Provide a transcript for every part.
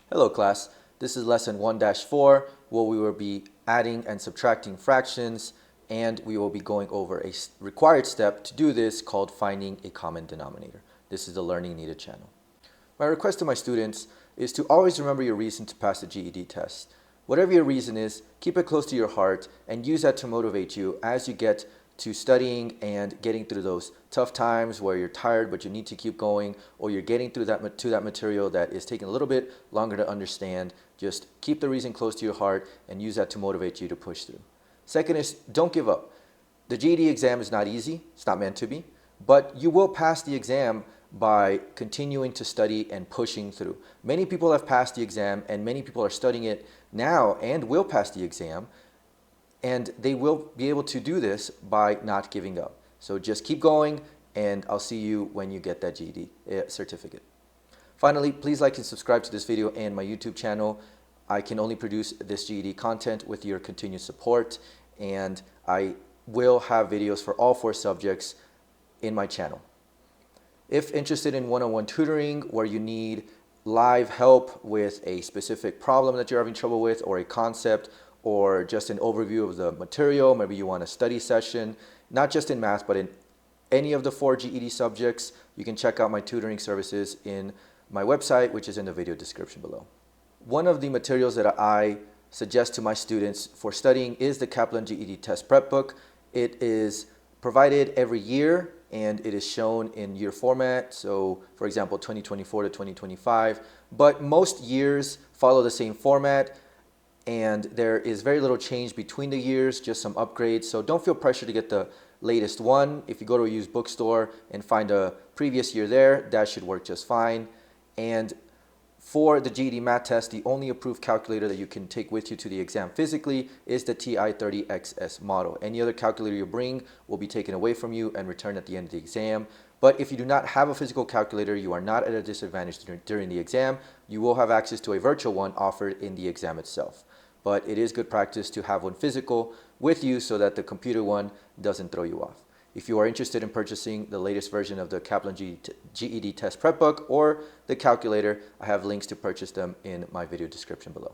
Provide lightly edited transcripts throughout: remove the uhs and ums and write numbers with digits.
Hello class, this is lesson 1-4 where we will be adding and subtracting fractions, and we will be going over a required step to do this called finding a common denominator. This is the Learning Needed channel. My request to my students is to always remember your reason to pass the GED test. Whatever your reason is, keep it close to your heart and use that to motivate you as you get to studying and getting through those tough times where you're tired but you need to keep going, or you're getting through that material that is taking a little bit longer to understand. Just keep the reason close to your heart and use that to motivate you to push through. Second is, don't give up. The GED exam is not easy, it's not meant to be, but you will pass the exam by continuing to study and pushing through. Many people have passed the exam and many people are studying it now and will pass the exam. And they will be able to do this by not giving up. So just keep going, and I'll see you when you get that GED certificate. Finally, please like and subscribe to this video and my YouTube channel. I can only produce this GED content with your continued support, and I will have videos for all 4 subjects in my channel. If interested in one-on-one tutoring where you need live help with a specific problem that you're having trouble with, or a concept, or just an overview of the material, maybe you want a study session, not just in math, but in any of the 4 GED subjects, you can check out my tutoring services in my website, which is in the video description below. One of the materials that I suggest to my students for studying is the Kaplan GED Test Prep Book. It is provided every year, and it is shown in year format. So, for example, 2024 to 2025. But most years follow the same format, and there is very little change between the years, just some upgrades. So don't feel pressure to get the latest one. If you go to a used bookstore and find a previous year there, that should work just fine. And for the GED Math Test, the only approved calculator that you can take with you to the exam physically is the TI-30XS model. Any other calculator you bring will be taken away from you and returned at the end of the exam. But if you do not have a physical calculator, you are not at a disadvantage during the exam. You will have access to a virtual one offered in the exam itself. But it is good practice to have one physical with you so that the computer one doesn't throw you off. If you are interested in purchasing the latest version of the Kaplan GED Test Prep Book or the calculator, I have links to purchase them in my video description below.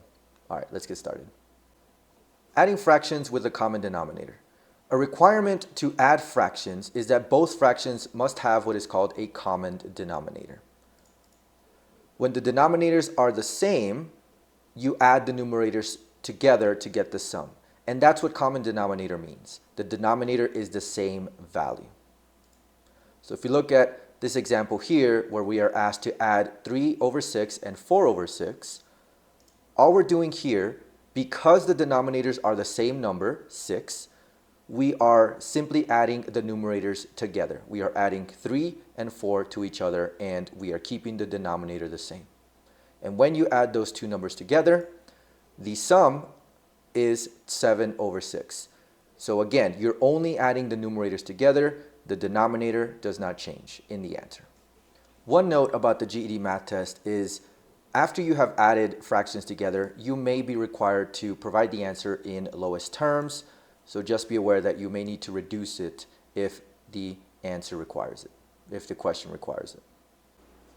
All right, let's get started. Adding fractions with a common denominator. A requirement to add fractions is that both fractions must have what is called a common denominator. When the denominators are the same, you add the numerators together to get the sum. And that's what common denominator means. The denominator is the same value. So if you look at this example here, where we are asked to add 3/6 and 4/6, all we're doing here, because the denominators are the same number, 6, we are simply adding the numerators together. We are adding 3 and 4 to each other, and we are keeping the denominator the same. And when you add those two numbers together, the sum is 7/6. So again, you're only adding the numerators together. The denominator does not change in the answer. One note about the GED Math Test is after you have added fractions together, you may be required to provide the answer in lowest terms. So just be aware that you may need to reduce it if the answer requires it, if the question requires it.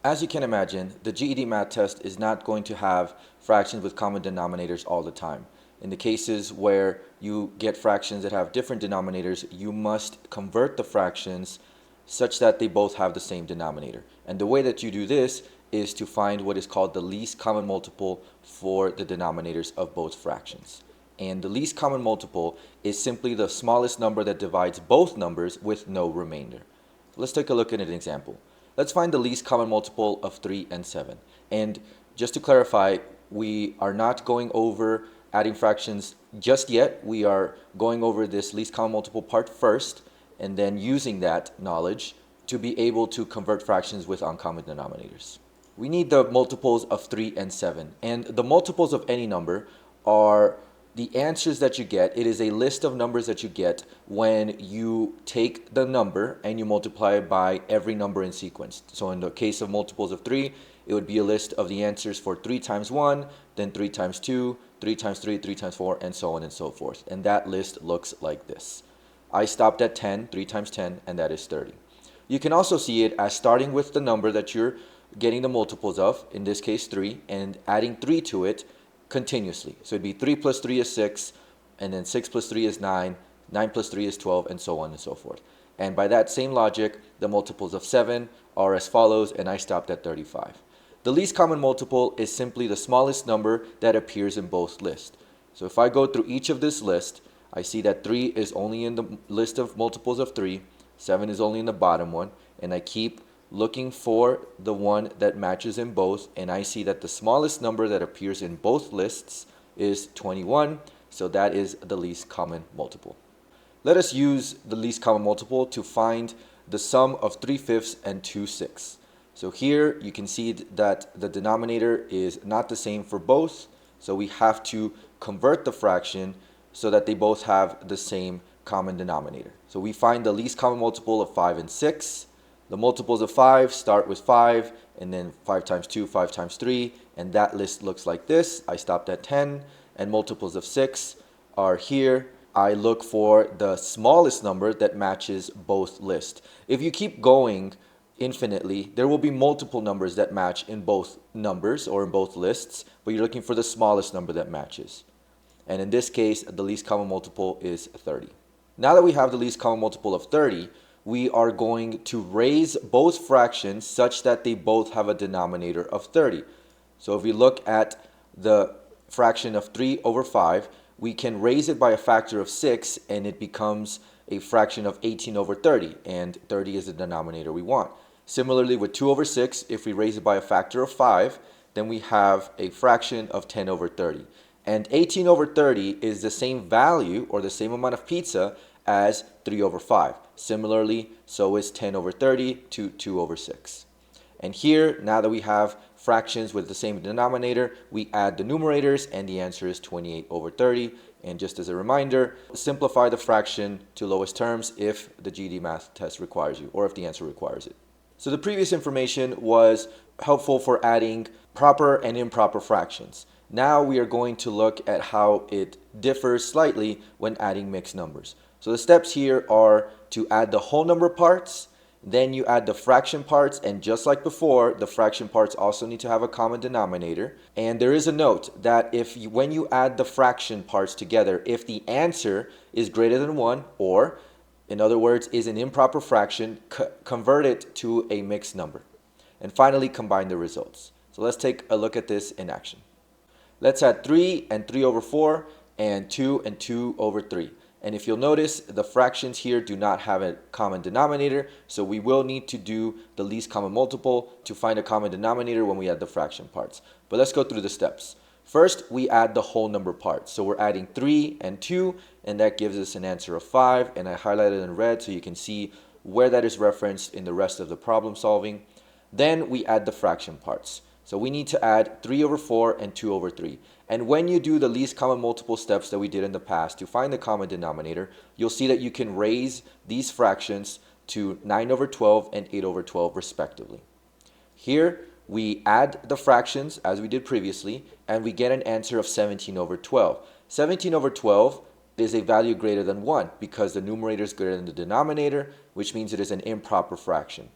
As you can imagine, the GED Math Test is not going to have fractions with common denominators all the time. In the cases where you get fractions that have different denominators, you must convert the fractions such that they both have the same denominator. And the way that you do this is to find what is called the least common multiple for the denominators of both fractions. And the least common multiple is simply the smallest number that divides both numbers with no remainder. Let's take a look at an example. Let's find the least common multiple of 3 and 7. And just to clarify, we are not going over adding fractions just yet. We are going over this least common multiple part first, and then using that knowledge to be able to convert fractions with uncommon denominators. We need the multiples of 3 and 7. And the multiples of any number are the answers that you get. It is a list of numbers that you get when you take the number and you multiply it by every number in sequence. So in the case of multiples of 3, it would be a list of the answers for 3 times 1, then 3 times 2, 3 times 3, 3 times 4, and so on and so forth. And that list looks like this. I stopped at 10, 3 times 10, and that is 30. You can also see it as starting with the number that you're getting the multiples of, in this case 3, and adding 3 to it continuously. So it'd be 3 plus 3 is 6, and then 6 plus 3 is 9, 9 plus 3 is 12, and so on and so forth. And by that same logic, the multiples of 7 are as follows, and I stopped at 35. The least common multiple is simply the smallest number that appears in both lists. So if I go through each of this list, I see that 3 is only in the list of multiples of 3, 7 is only in the bottom one, and I keep looking for the one that matches in both, and I see that the smallest number that appears in both lists is 21, so that is the least common multiple. Let us use the least common multiple to find the sum of 3/5 and 2/6. So here you can see that the denominator is not the same for both, so we have to convert the fraction so that they both have the same common denominator. So we find the least common multiple of 5 and 6. The multiples of 5 start with 5, and then 5 times 2, 5 times 3, and that list looks like this. I stopped at 10, and multiples of 6 are here. I look for the smallest number that matches both lists. If you keep going infinitely, there will be multiple numbers that match in both numbers or in both lists, but you're looking for the smallest number that matches. And in this case, the least common multiple is 30. Now that we have the least common multiple of 30, we are going to raise both fractions such that they both have a denominator of 30. So if we look at the fraction of 3 over 5, we can raise it by a factor of 6, and it becomes a fraction of 18 over 30, and 30 is the denominator we want. Similarly, with 2 over 6, if we raise it by a factor of 5, then we have a fraction of 10 over 30. And 18 over 30 is the same value, or the same amount of pizza, as 3 over 5. Similarly, so is 10 over 30 to 2 over 6. And here, now that we have fractions with the same denominator, we add the numerators, and the answer is 28 over 30. And just as a reminder, simplify the fraction to lowest terms if the GED Math test requires you, or if the answer requires it. So the previous information was helpful for adding proper and improper fractions. Now we are going to look at how it differs slightly when adding mixed numbers. So the steps here are to add the whole number parts, then you add the fraction parts, and just like before, the fraction parts also need to have a common denominator. And there is a note that when you add the fraction parts together, if the answer is greater than 1, or in other words, is an improper fraction, convert it to a mixed number. And finally, combine the results. So let's take a look at this in action. Let's add 3 and 3 over 4, and 2 and 2 over 3. And if you'll notice, the fractions here do not have a common denominator, so we will need to do the least common multiple to find a common denominator when we add the fraction parts. But let's go through the steps. First, we add the whole number parts. So we're adding 3 and 2, and that gives us an answer of 5, and I highlighted in red so you can see where that is referenced in the rest of the problem solving. Then we add the fraction parts. So we need to add 3 over 4 and 2 over 3. And when you do the least common multiple steps that we did in the past to find the common denominator, you'll see that you can raise these fractions to 9 over 12 and 8 over 12 respectively. Here we add the fractions as we did previously, and we get an answer of 17 over 12. 17 over 12 is a value greater than 1 because the numerator is greater than the denominator, which means it is an improper fraction.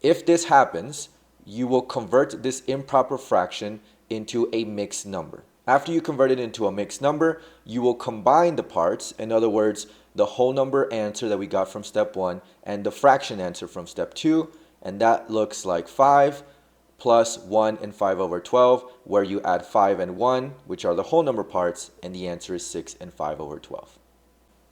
If this happens, you will convert this improper fraction into a mixed number. After you convert it into a mixed number, you will combine the parts, in other words, the whole number answer that we got from step 1 and the fraction answer from step 2, and that looks like 5 plus 1 and 5 over 12, where you add 5 and 1, which are the whole number parts, and the answer is 6 and 5 over 12.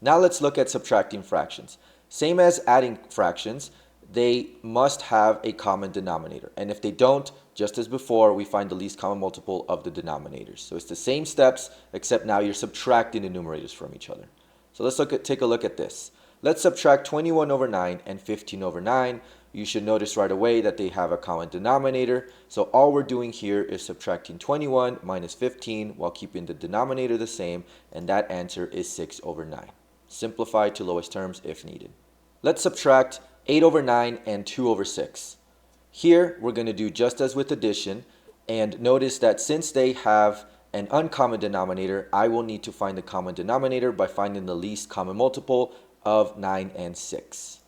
Now let's look at subtracting fractions. Same as adding fractions, they must have a common denominator. And if they don't, just as before, we find the least common multiple of the denominators. So it's the same steps, except now you're subtracting the numerators from each other. So let's take a look at this. Let's subtract 21 over 9 and 15 over 9. You should notice right away that they have a common denominator. So all we're doing here is subtracting 21 minus 15 while keeping the denominator the same, and that answer is 6 over 9. Simplify to lowest terms if needed. Let's subtract 8 over 9 and 2 over 6. Here we're going to do just as with addition, and notice that since they have an uncommon denominator, I will need to find the common denominator by finding the least common multiple of 9 and 6.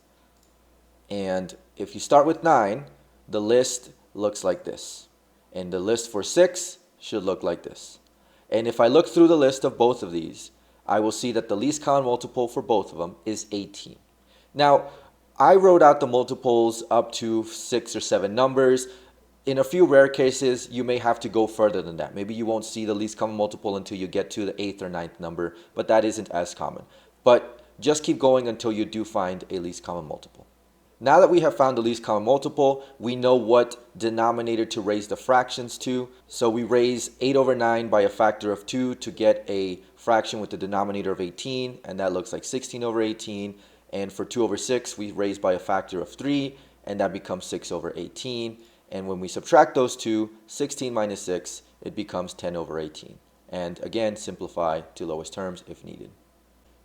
And if you start with 9, the list looks like this. And the list for 6 should look like this. And if I look through the list of both of these, I will see that the least common multiple for both of them is 18. Now, I wrote out the multiples up to 6 or 7 numbers. In a few rare cases, you may have to go further than that. Maybe you won't see the least common multiple until you get to the 8th or 9th number, but that isn't as common. But just keep going until you do find a least common multiple. Now that we have found the least common multiple, we know what denominator to raise the fractions to. So we raise 8 over 9 by a factor of 2 to get a fraction with the denominator of 18, and that looks like 16 over 18. And for 2 over 6, we raise by a factor of 3, and that becomes 6 over 18. And when we subtract those two, 16 minus 6, it becomes 10 over 18. And again, simplify to lowest terms if needed.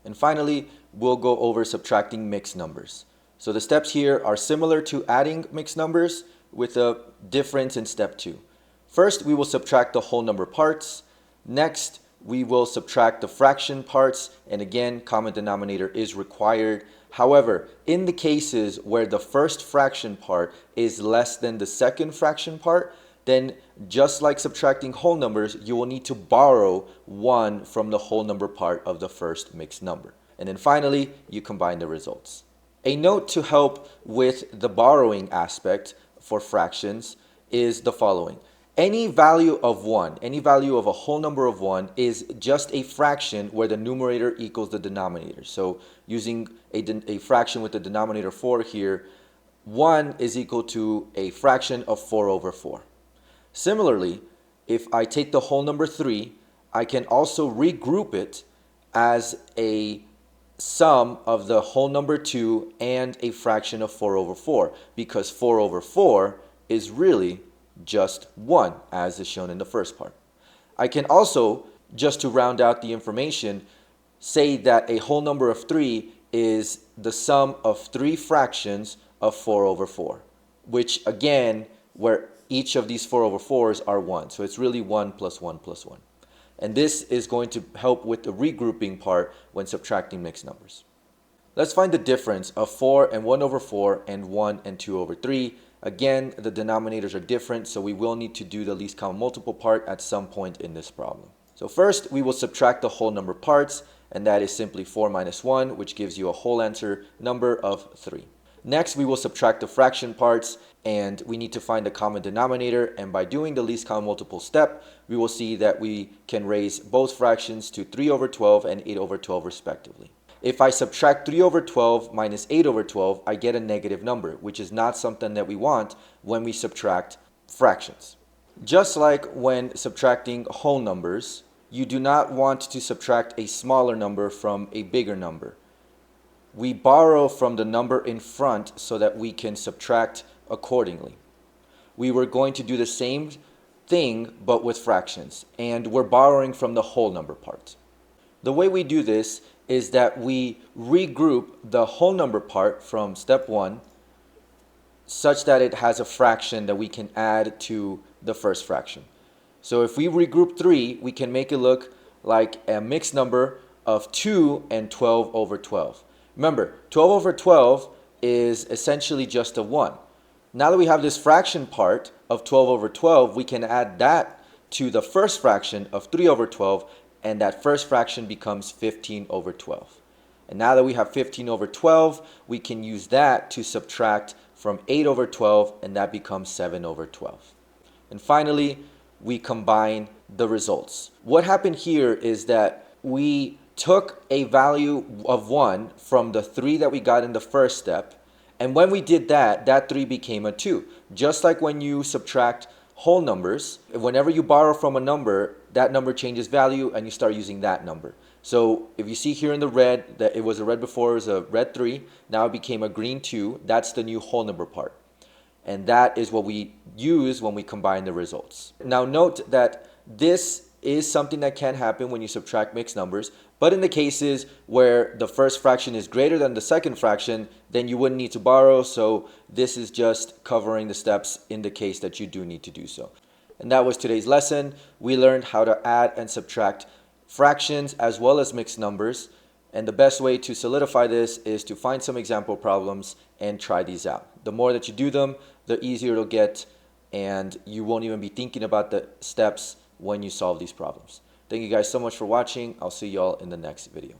And finally, we'll go over subtracting mixed numbers. So the steps here are similar to adding mixed numbers with a difference in step 2. First, we will subtract the whole number parts. Next, we will subtract the fraction parts, and again, common denominator is required. However, in the cases where the first fraction part is less than the second fraction part, then just like subtracting whole numbers, you will need to borrow 1 from the whole number part of the first mixed number. And then finally, you combine the results. A note to help with the borrowing aspect for fractions is the following. Any value of 1, any value of a whole number of 1 is just a fraction where the numerator equals the denominator. So using a fraction with the denominator 4 here, 1 is equal to a fraction of 4 over 4. Similarly, if I take the whole number 3, I can also regroup it as a sum of the whole number 2 and a fraction of 4 over 4, because 4 over 4 is really just 1, as is shown in the first part. I can also, just to round out the information, say that a whole number of 3 is the sum of 3 fractions of 4 over 4, which again, where each of these 4 over 4s are 1. So it's really 1 plus 1 plus 1. And this is going to help with the regrouping part when subtracting mixed numbers. Let's find the difference of 4 and 1 over 4 and 1 and 2 over 3. Again, the denominators are different, so we will need to do the least common multiple part at some point in this problem. So first, we will subtract the whole number parts, and that is simply 4 minus 1, which gives you a whole answer number of 3. Next, we will subtract the fraction parts, and we need to find the common denominator, and by doing the least common multiple step, we will see that we can raise both fractions to 3 over 12 and 8 over 12 respectively. If I subtract 3 over 12 minus 8 over 12, I get a negative number, which is not something that we want when we subtract fractions. Just like when subtracting whole numbers, you do not want to subtract a smaller number from a bigger number. We borrow from the number in front so that we can subtract accordingly. We were going to do the same thing but with fractions, and we're borrowing from the whole number part. The way we do this is that we regroup the whole number part from step 1 such that it has a fraction that we can add to the first fraction. So if we regroup 3, we can make it look like a mixed number of 2 and 12 over 12. Remember, 12 over 12 is essentially just a 1. Now that we have this fraction part of 12 over 12, we can add that to the first fraction of 3 over 12, and that first fraction becomes 15 over 12. And now that we have 15 over 12, we can use that to subtract from 8 over 12, and that becomes 7 over 12. And finally, we combine the results. What happened here is that we took a value of 1 from the 3 that we got in the first step, and when we did that, that 3 became a 2. Just like when you subtract whole numbers, whenever you borrow from a number, that number changes value and you start using that number. So if you see here in the red that it was a red before, it was a red 3, now it became a green 2, that's the new whole number part. And that is what we use when we combine the results. Now note that this is something that can happen when you subtract mixed numbers, but in the cases where the first fraction is greater than the second fraction, then you wouldn't need to borrow, so this is just covering the steps in the case that you do need to do so. And that was today's lesson. We learned how to add and subtract fractions as well as mixed numbers, and the best way to solidify this is to find some example problems and try these out. The more that you do them, the easier it'll get and you won't even be thinking about the steps when you solve these problems. Thank you guys so much for watching. I'll see y'all in the next video.